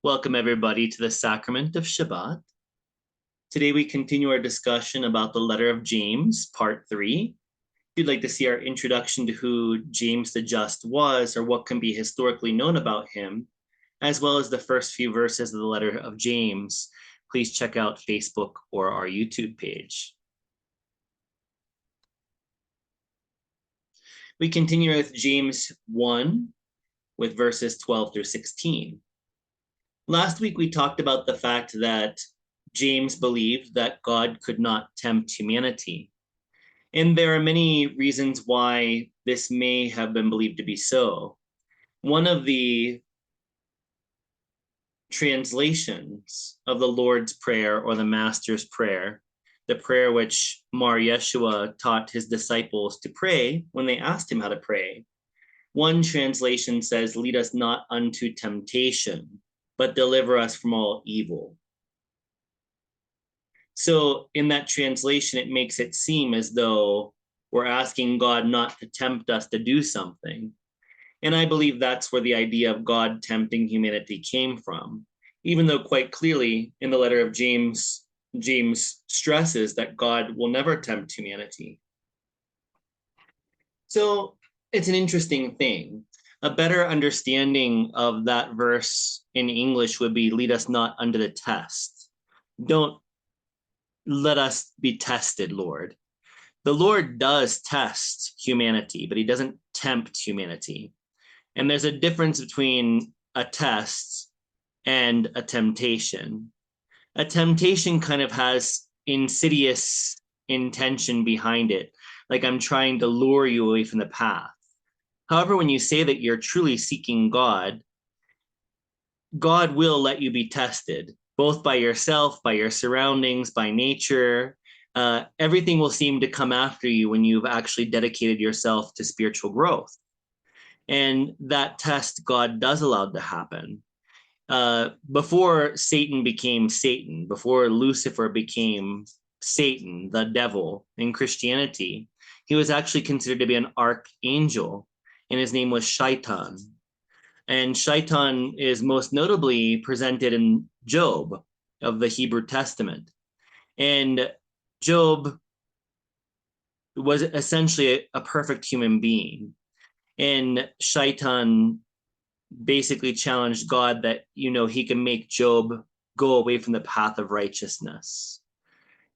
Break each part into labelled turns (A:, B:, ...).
A: Welcome everybody to the sacrament of Shabbat. Today we continue our discussion about the letter of James, part 3. If you'd like to see our introduction to who James the Just was or what can be historically known about him, as well as the first few verses of the letter of James, please check out Facebook or our YouTube page. We continue with James 1 with verses 12 through 16. Last week, we talked about the fact that James believed that God could not tempt humanity. And there are many reasons why this may have been believed to be so. One of the translations of the Lord's Prayer or the Master's Prayer, the prayer which Mar Yeshua taught his disciples to pray when they asked him how to pray. One translation says, "Lead us not unto temptation, but deliver us from all evil." So in that translation, it makes it seem as though we're asking God not to tempt us to do something. And I believe that's where the idea of God tempting humanity came from, even though quite clearly in the letter of James, James stresses that God will never tempt humanity. So it's an interesting thing. A better understanding of that verse in English would be, "Lead us not unto the test." Don't let us be tested, Lord. The Lord does test humanity, but he doesn't tempt humanity. And there's a difference between a test and a temptation. A temptation kind of has insidious intention behind it, like I'm trying to lure you away from the path. However, when you say that you're truly seeking God, God will let you be tested, both by yourself, by your surroundings, by nature. Everything will seem to come after you when you've actually dedicated yourself to spiritual growth. And that test God does allow to happen. Before Satan became Satan, before Lucifer became Satan, the devil in Christianity, he was actually considered to be an archangel, and his name was Shaitan. And Shaitan is most notably presented in Job of the Hebrew Testament. And Job was essentially a perfect human being. And Shaitan basically challenged God that, he can make Job go away from the path of righteousness.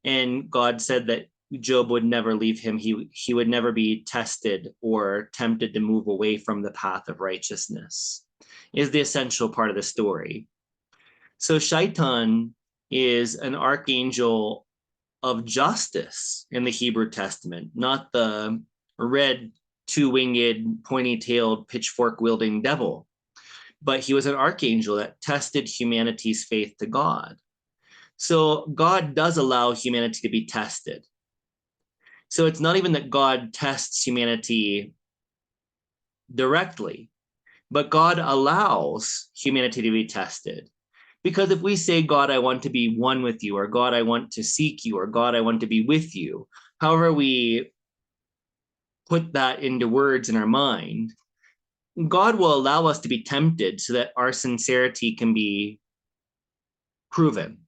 A: And God said that Job would never leave him. He would never be tested or tempted to move away from the path of righteousness, is the essential part of the story. So Shaitan is an archangel of justice in the Hebrew Testament, not the red, two-winged, pointy-tailed, pitchfork-wielding devil. But he was an archangel that tested humanity's faith to God. So God does allow humanity to be tested. So it's not even that God tests humanity directly, but God allows humanity to be tested. Because if we say, "God, I want to be one with you," or "God, I want to seek you," or "God, I want to be with you," however we put that into words in our mind, God will allow us to be tempted so that our sincerity can be proven.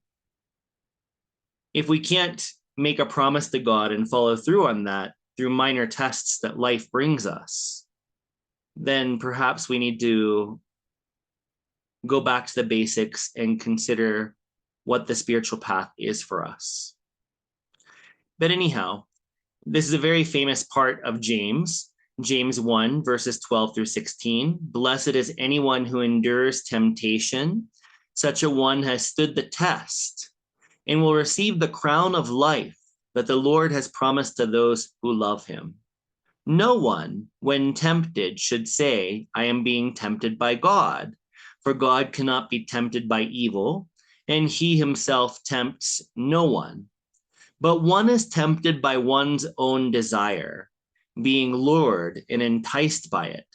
A: If we can't make a promise to God and follow through on that through minor tests that life brings us, then perhaps we need to go back to the basics and consider what the spiritual path is for us. But anyhow, this is a very famous part of James 1, verses 12 through 16. "Blessed is anyone who endures temptation. Such a one has stood the test and will receive the crown of life that the Lord has promised to those who love him. No one, when tempted, should say, 'I am being tempted by God,' for God cannot be tempted by evil, and he himself tempts no one. But one is tempted by one's own desire, being lured and enticed by it.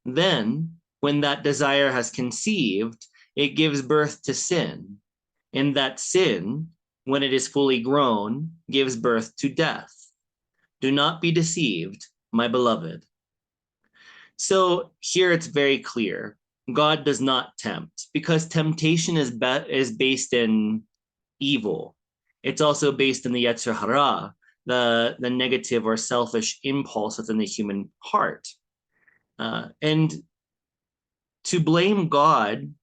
A: Then, when that desire has conceived, it gives birth to sin. And that sin, when it is fully grown, gives birth to death. Do not be deceived, my beloved." So here it's very clear. God does not tempt, because temptation is based in evil. It's also based in the Yetzer Hara, the negative or selfish impulse within the human heart. And to blame God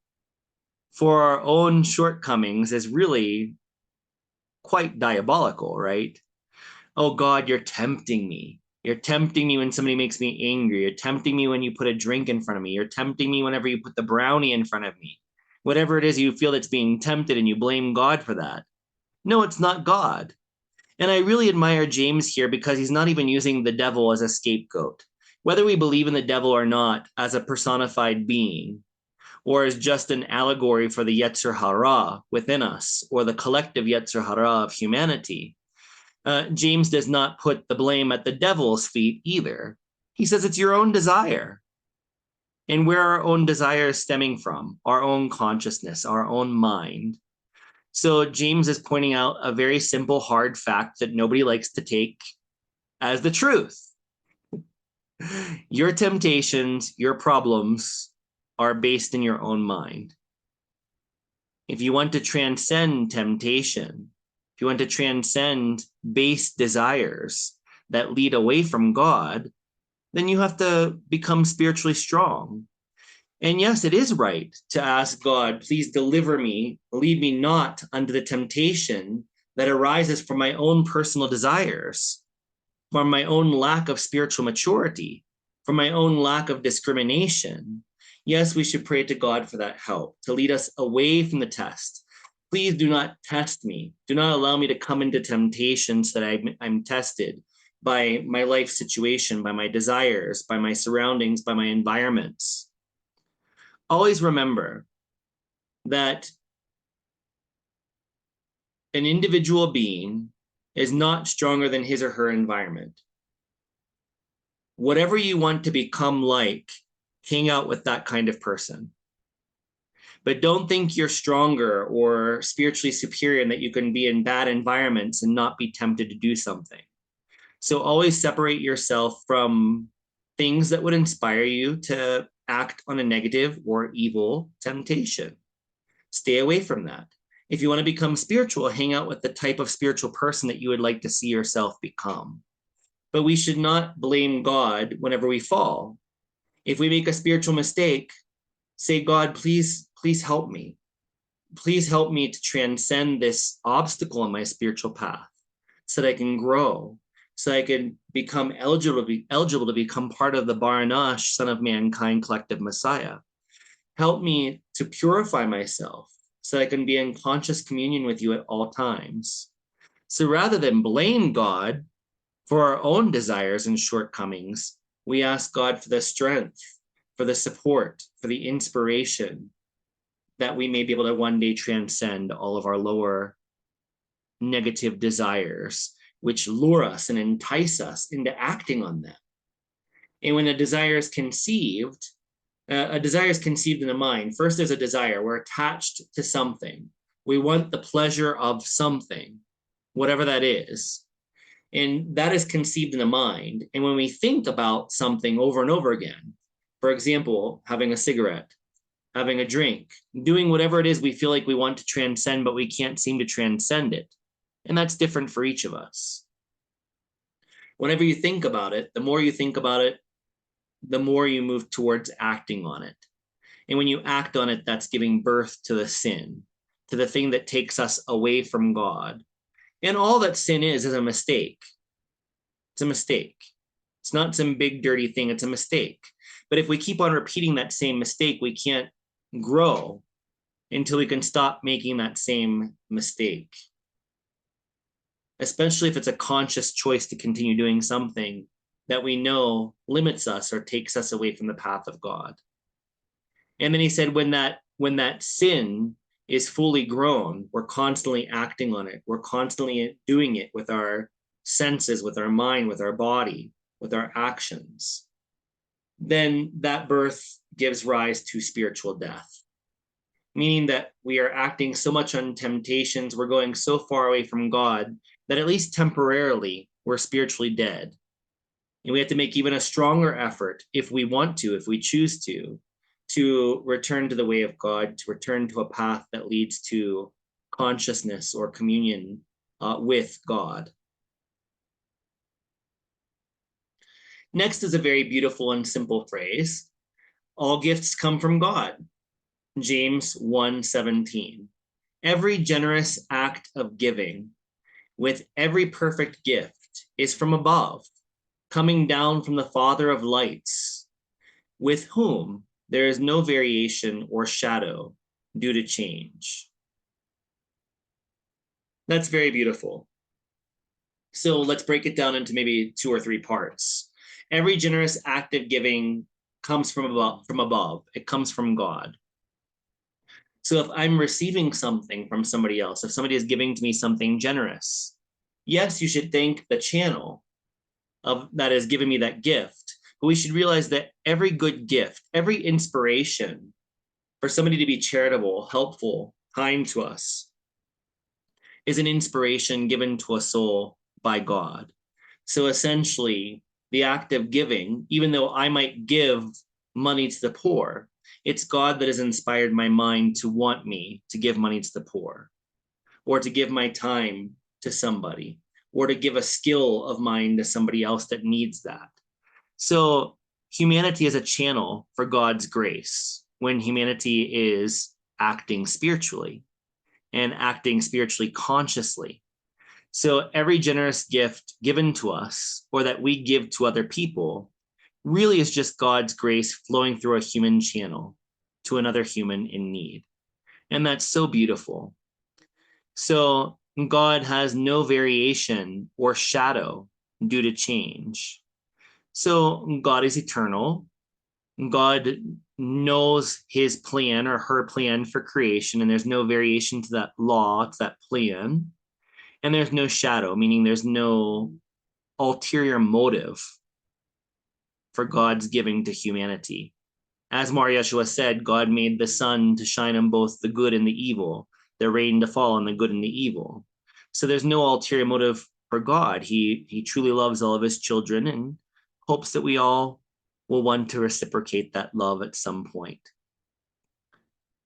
A: for our own shortcomings is really quite diabolical, right? Oh God, you're tempting me. You're tempting me when somebody makes me angry. You're tempting me when you put a drink in front of me. You're tempting me whenever you put the brownie in front of me. Whatever it is, you feel that's being tempted and you blame God for that. No, it's not God. And I really admire James here because he's not even using the devil as a scapegoat. Whether we believe in the devil or not as a personified being, or as just an allegory for the Yetzer Hara within us, or the collective Yetzer Hara of humanity, James does not put the blame at the devil's feet either. He says it's your own desire. And where are our own desires stemming from? Our own consciousness, our own mind. So James is pointing out a very simple, hard fact that nobody likes to take as the truth. Your temptations, your problems are based in your own mind. If you want to transcend temptation, if you want to transcend base desires that lead away from God, then you have to become spiritually strong. And yes, it is right to ask God, please deliver me, lead me not unto the temptation that arises from my own personal desires, from my own lack of spiritual maturity, from my own lack of discrimination. Yes, we should pray to God for that help, to lead us away from the test. Please do not test me. Do not allow me to come into temptations that I'm tested by my life situation, by my desires, by my surroundings, by my environments. Always remember that an individual being is not stronger than his or her environment. Whatever you want to become like, hang out with that kind of person. But don't think you're stronger or spiritually superior and that you can be in bad environments and not be tempted to do something. So always separate yourself from things that would inspire you to act on a negative or evil temptation. Stay away from that. If you want to become spiritual, hang out with the type of spiritual person that you would like to see yourself become. But we should not blame God whenever we fall. If we make a spiritual mistake, say, God, please help me. Please help me to transcend this obstacle in my spiritual path so that I can grow, so I can become eligible to become part of the Baranash, Son of Mankind Collective Messiah. Help me to purify myself so I can be in conscious communion with you at all times. So rather than blame God for our own desires and shortcomings, we ask God for the strength, for the support, for the inspiration that we may be able to one day transcend all of our lower negative desires, which lure us and entice us into acting on them. And when a desire is conceived in the mind. First, there's a desire. We're attached to something. We want the pleasure of something, whatever that is. And that is conceived in the mind. And when we think about something over and over again, for example, having a cigarette, having a drink, doing whatever it is we feel like we want to transcend, but we can't seem to transcend it. And that's different for each of us. Whenever you think about it, the more you think about it, the more you move towards acting on it. And when you act on it, that's giving birth to the sin, to the thing that takes us away from God. And all that sin is a mistake. It's a mistake. It's not some big dirty thing, it's a mistake. But if we keep on repeating that same mistake, we can't grow until we can stop making that same mistake. Especially if it's a conscious choice to continue doing something that we know limits us or takes us away from the path of God. And then he said, when that sin is fully grown, we're constantly acting on it. We're constantly doing it with our senses, with our mind, with our body, with our actions. Then that birth gives rise to spiritual death, meaning that we are acting so much on temptations, we're going so far away from God that at least temporarily we're spiritually dead. And we have to make even a stronger effort if we want to, if we choose to to return to the way of God, to return to a path that leads to consciousness or communion with God. Next is a very beautiful and simple phrase. All gifts come from God. James 1:17. Every generous act of giving with every perfect gift is from above, coming down from the Father of lights, with whom there is no variation or shadow due to change. That's very beautiful. So let's break it down into maybe 2 or 3 parts. Every generous act of giving comes from above. It comes from God. So if I'm receiving something from somebody else, if somebody is giving to me something generous, yes, you should thank the channel of that is giving me that gift. But we should realize that every good gift, every inspiration for somebody to be charitable, helpful, kind to us is an inspiration given to a soul by God. So essentially, the act of giving, even though I might give money to the poor, it's God that has inspired my mind to want me to give money to the poor, or to give my time to somebody, or to give a skill of mine to somebody else that needs that. So humanity is a channel for God's grace when humanity is acting spiritually and acting spiritually consciously. So every generous gift given to us or that we give to other people really is just God's grace flowing through a human channel to another human in need. And that's so beautiful. So God has no variation or shadow due to change. So God is eternal. God knows his plan or her plan for creation, and there's no variation to that law, to that plan. And there's no shadow, meaning there's no ulterior motive for God's giving to humanity. As Mar Yeshua said, God made the sun to shine on both the good and the evil, the rain to fall on the good and the evil. So there's no ulterior motive for God. He truly loves all of his children and hopes that we all will want to reciprocate that love at some point.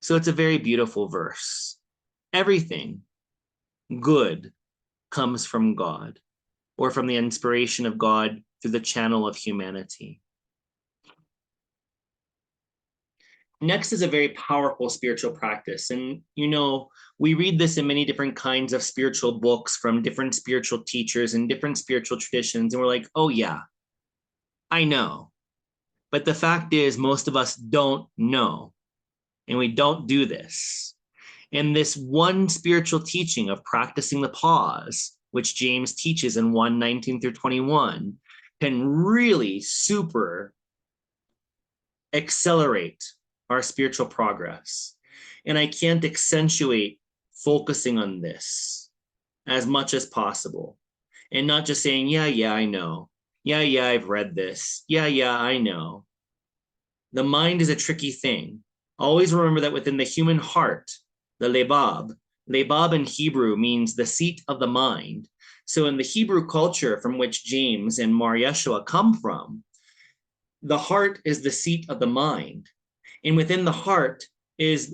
A: So it's a very beautiful verse. Everything good comes from God, or from the inspiration of God through the channel of humanity. Next is a very powerful spiritual practice. And, we read this in many different kinds of spiritual books from different spiritual teachers and different spiritual traditions. And we're like, oh, yeah, I know. But the fact is, most of us don't know, and we don't do this. And this one spiritual teaching of practicing the pause, which James teaches in 1:19 through 21, can really super accelerate our spiritual progress. And I can't accentuate focusing on this as much as possible and not just saying, yeah, I know. Yeah, I've read this. Yeah, I know. The mind is a tricky thing. Always remember that within the human heart, the lebab in Hebrew means the seat of the mind. So in the Hebrew culture from which James and Mar Yeshua come from, the heart is the seat of the mind. And within the heart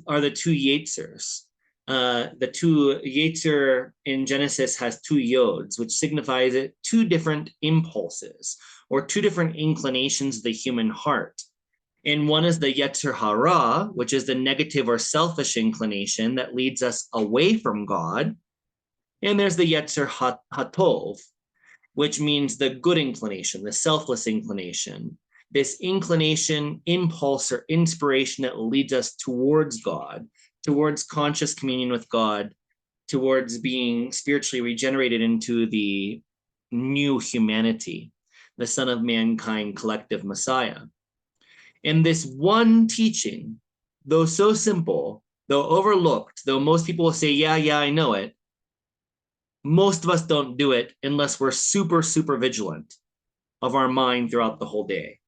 A: are the two yetzers. The two yetzer in Genesis has two yods, which signifies it two different impulses or two different inclinations of the human heart. And one is the yetzer hara, which is the negative or selfish inclination that leads us away from God. And there's the yetzer hatov, which means the good inclination, the selfless inclination, this inclination, impulse, or inspiration that leads us towards God, towards conscious communion with God, towards being spiritually regenerated into the new humanity, the Son of Mankind collective Messiah. And this one teaching, though so simple, though overlooked, though most people will say, yeah, I know it, most of us don't do it unless we're super, super vigilant of our mind throughout the whole day.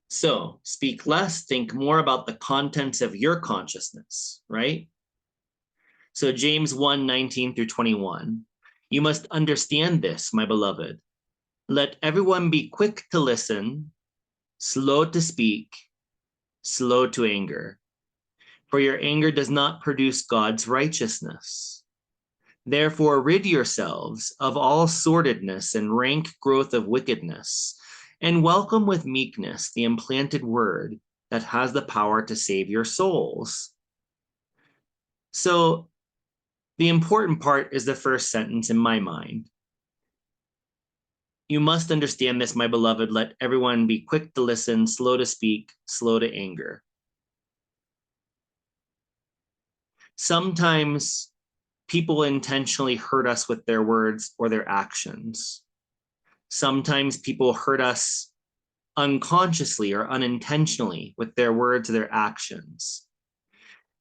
A: So speak less, think more about the contents of your consciousness, right? So James 1:19 through 21. You must understand this, my beloved. Let everyone be quick to listen, slow to speak, slow to anger. For your anger does not produce God's righteousness. Therefore, rid yourselves of all sordidness and rank growth of wickedness, and welcome with meekness the implanted word that has the power to save your souls. So, the important part is the first sentence in my mind. You must understand this, my beloved. Let everyone be quick to listen, slow to speak, slow to anger. Sometimes people intentionally hurt us with their words or their actions. Sometimes people hurt us unconsciously or unintentionally with their words or their actions.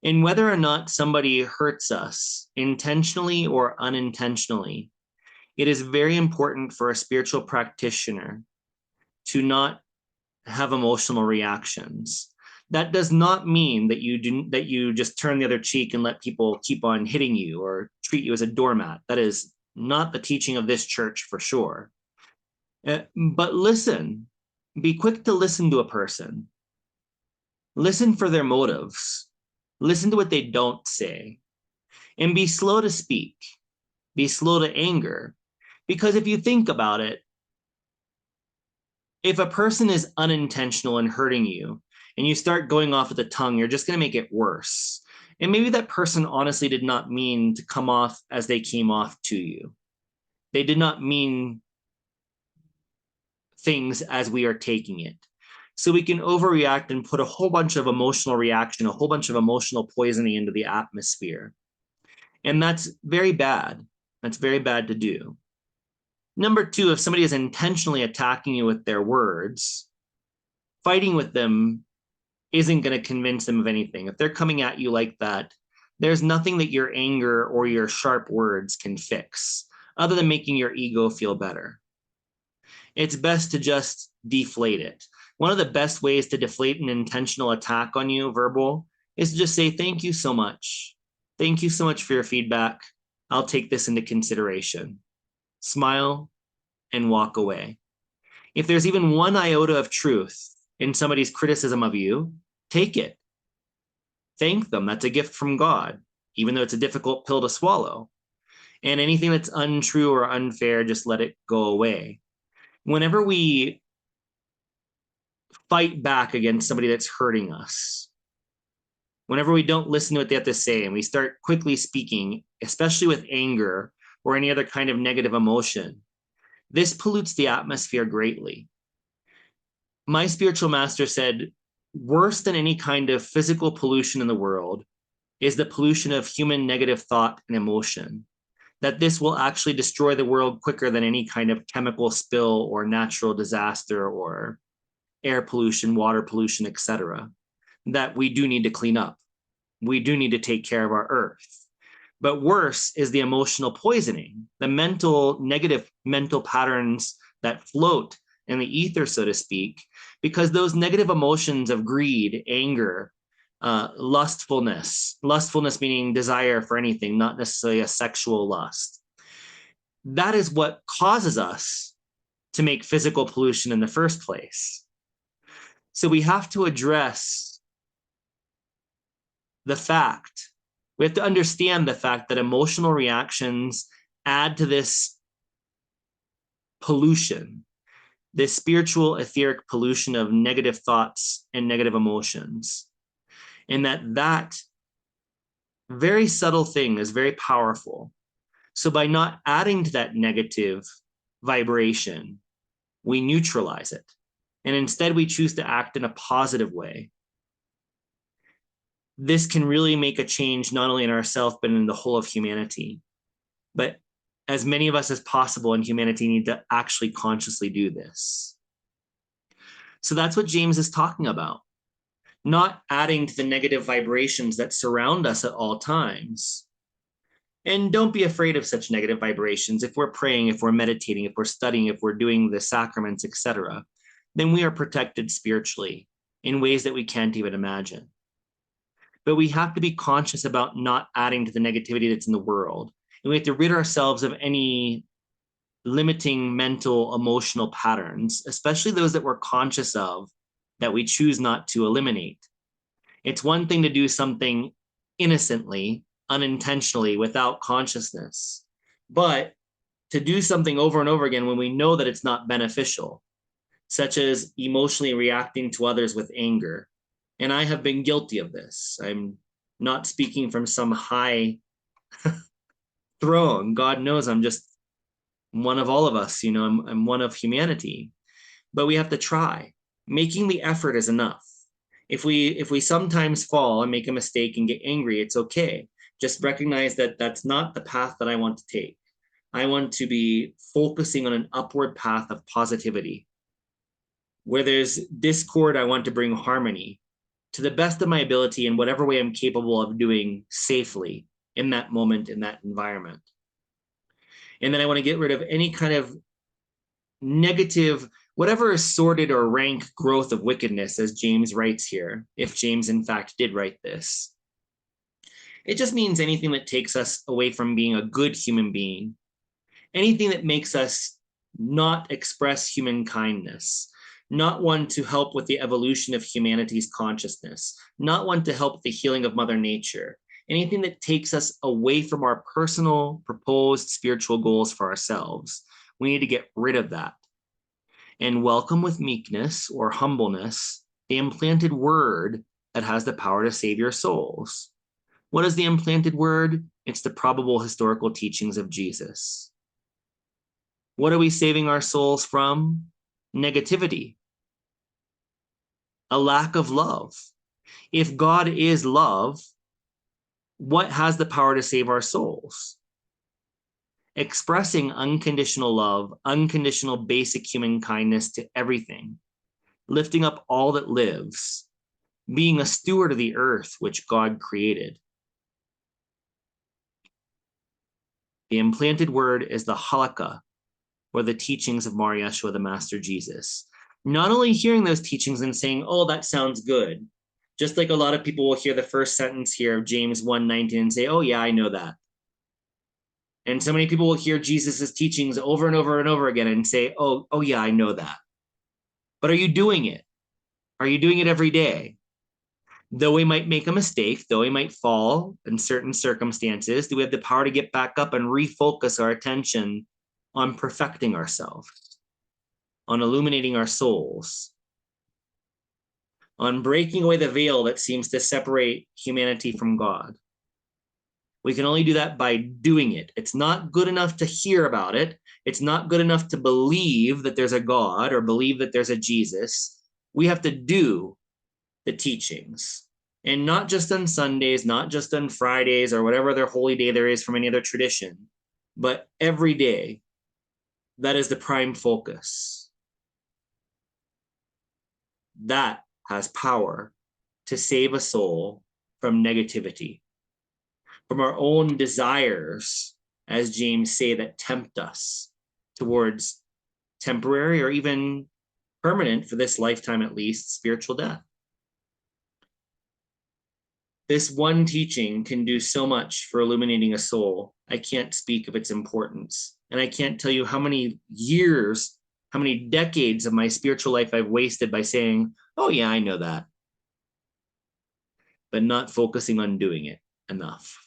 A: And whether or not somebody hurts us intentionally or unintentionally, it is very important for a spiritual practitioner to not have emotional reactions. That does not mean that you just turn the other cheek and let people keep on hitting you or treat you as a doormat. That is not the teaching of this church for sure. But listen, be quick to listen to a person. Listen for their motives. Listen to what they don't say. And be slow to speak. Be slow to anger. Because if you think about it, if a person is unintentional in hurting you and you start going off with the tongue, you're just going to make it worse. And maybe that person honestly did not mean to come off as they came off to you. They did not mean things as we are taking it. So we can overreact and put a whole bunch of emotional reaction, a whole bunch of emotional poisoning into the atmosphere. And that's very bad. That's very bad to do. Number two, if somebody is intentionally attacking you with their words, fighting with them isn't going to convince them of anything. If they're coming at you like that, there's nothing that your anger or your sharp words can fix other than making your ego feel better. It's best to just deflate it. One of the best ways to deflate an intentional attack on you, verbal, is to just say, thank you so much. Thank you so much for your feedback. I'll take this into consideration. Smile and walk away. If there's even one iota of truth in somebody's criticism of you, take it. Thank them. That's a gift from God, even though it's a difficult pill to swallow. And anything that's untrue or unfair, just let it go away. Whenever we fight back against somebody that's hurting us, whenever we don't listen to what they have to say and we start quickly speaking, especially with anger or any other kind of negative emotion, this pollutes the atmosphere greatly. My spiritual master said, worse than any kind of physical pollution in the world is the pollution of human negative thought and emotion. That this will actually destroy the world quicker than any kind of chemical spill or natural disaster or air pollution, water pollution, etc. That we do need to clean up. We do need to take care of our earth. But worse is the emotional poisoning, the negative mental patterns that float in the ether, so to speak, because those negative emotions of greed, anger, lustfulness meaning desire for anything, not necessarily a sexual lust. That is what causes us to make physical pollution in the first place. So we have to address the fact, we have to understand the fact that emotional reactions add to this pollution, this spiritual etheric pollution of negative thoughts and negative emotions. And that very subtle thing is very powerful. So by not adding to that negative vibration, we neutralize it. And instead we choose to act in a positive way. This can really make a change not only in ourselves, but in the whole of humanity. But as many of us as possible in humanity need to actually consciously do this. So that's what James is talking about. Not adding to the negative vibrations that surround us at all times. And don't be afraid of such negative vibrations. If we're praying, if we're meditating, if we're studying, if we're doing the sacraments, etc., then we are protected spiritually in ways that we can't even imagine. But we have to be conscious about not adding to the negativity that's in the world. And we have to rid ourselves of any limiting mental, emotional patterns, especially those that we're conscious of that we choose not to eliminate. It's one thing to do something innocently, unintentionally, without consciousness, but to do something over and over again when we know that it's not beneficial, such as emotionally reacting to others with anger. And I have been guilty of this. I'm not speaking from some high throne. God knows I'm just one of all of us, I'm one of humanity. But we have to try. Making the effort is enough. If we sometimes fall and make a mistake and get angry, it's okay. Just recognize that that's not the path that I want to take. I want to be focusing on an upward path of positivity. Where there's discord, I want to bring harmony to the best of my ability in whatever way I'm capable of doing safely in that moment, in that environment. And then I want to get rid of any kind of negative, whatever is sordid or rank growth of wickedness, as James writes here, if James in fact did write this. It just means anything that takes us away from being a good human being, anything that makes us not express human kindness, not one to help with the evolution of humanity's consciousness, not one to help the healing of Mother Nature, anything that takes us away from our personal proposed spiritual goals for ourselves. We need to get rid of that and welcome with meekness or humbleness the implanted word that has the power to save your souls. What is the implanted word? It's the probable historical teachings of Jesus. What are we saving our souls from? Negativity, a lack of love. If God is love, what has the power to save our souls? Expressing unconditional love, unconditional basic human kindness to everything, lifting up all that lives, being a steward of the earth which God created. The implanted word is the halakha, or the teachings of Mar Yeshua, the Master Jesus. Not only hearing those teachings and saying, oh, that sounds good, just like a lot of people will hear the first sentence here of James 1:19 and say, oh yeah, I know that. And so many people will hear Jesus's teachings over and over and over again and say, oh yeah, I know that. But are you doing it? Are you doing it every day? Though we might make a mistake, though we might fall in certain circumstances, do we have the power to get back up and refocus our attention on perfecting ourselves, on illuminating our souls, on breaking away the veil that seems to separate humanity from God? We can only do that by doing it. It's not good enough to hear about it. It's not good enough to believe that there's a God or believe that there's a Jesus. We have to do the teachings. And not just on Sundays, not just on Fridays or whatever other holy day there is from any other tradition, but every day. That is the prime focus. That has power to save a soul from negativity, from our own desires, as James say, that tempt us towards temporary or even permanent, for this lifetime at least, spiritual death. This one teaching can do so much for illuminating a soul. I can't speak of its importance. And I can't tell you how many years, how many decades of my spiritual life I've wasted by saying, oh yeah, I know that, but not focusing on doing it enough.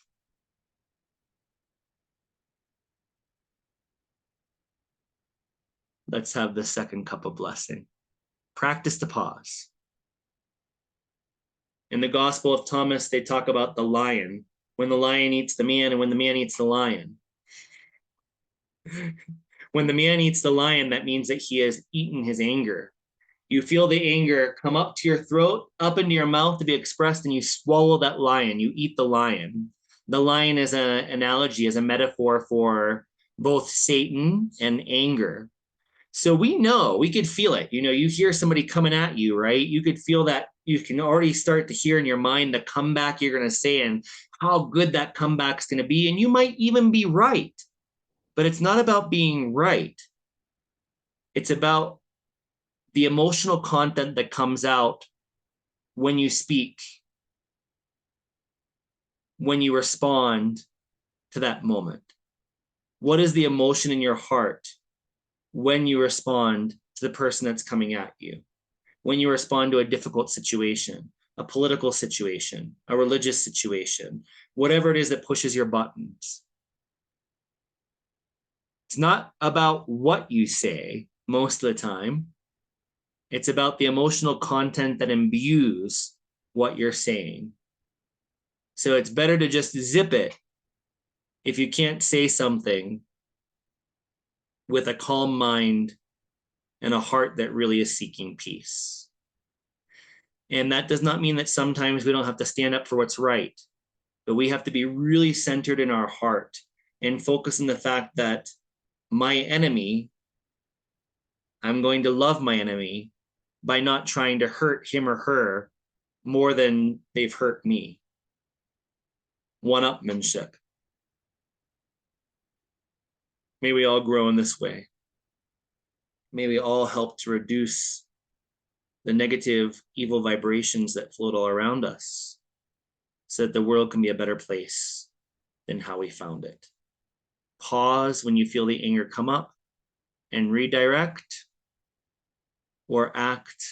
A: Let's have the second cup of blessing. Practice to pause. In the Gospel of Thomas, they talk about the lion, when the lion eats the man and when the man eats the lion. When the man eats the lion, that means that he has eaten his anger. You feel the anger come up to your throat, up into your mouth to be expressed, and you swallow that lion. You eat the lion. The lion is an analogy, is a metaphor for both Satan and anger. So we know, we could feel it. You hear somebody coming at you, right? You could feel that. You can already start to hear in your mind the comeback you're going to say and how good that comeback's going to be. And you might even be right. But it's not about being right. It's about the emotional content that comes out when you speak, when you respond to that moment. What is the emotion in your heart when you respond to the person that's coming at you? when you respond to a difficult situation, a political situation, a religious situation, whatever it is that pushes your buttons. It's not about what you say most of the time. It's about the emotional content that imbues what you're saying. So it's better to just zip it if you can't say something with a calm mind and a heart that really is seeking peace. And that does not mean that sometimes we don't have to stand up for what's right, but we have to be really centered in our heart and focus on the fact that my enemy, I'm going to love my enemy by not trying to hurt him or her more than they've hurt me. One-upmanship. May we all grow in this way. May we all help to reduce the negative, evil vibrations that float all around us so that the world can be a better place than how we found it. Pause when you feel the anger come up and redirect, or act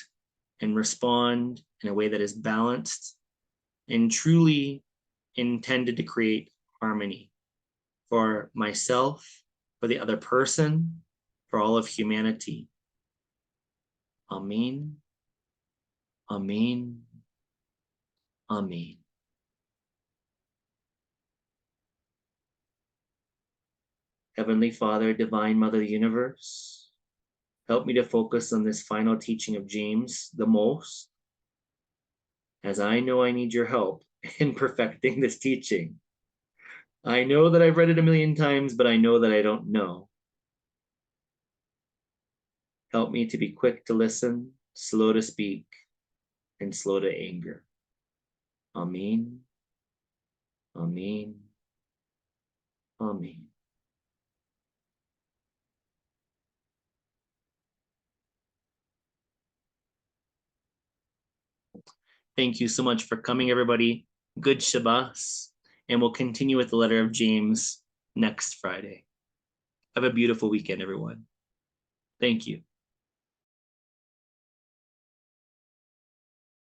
A: and respond in a way that is balanced and truly intended to create harmony for myself, for the other person, for all of humanity. Amen. Amen. Amen. Heavenly Father, Divine Mother of the Universe, help me to focus on this final teaching of James the most, as I know I need your help in perfecting this teaching. I know that I've read it a million times, but I know that I don't know. Help me to be quick to listen, slow to speak, and slow to anger. Amen. Amen. Amen. Thank you so much for coming, everybody. Good Shabbat. And we'll continue with the letter of James next Friday. Have a beautiful weekend, everyone. Thank you.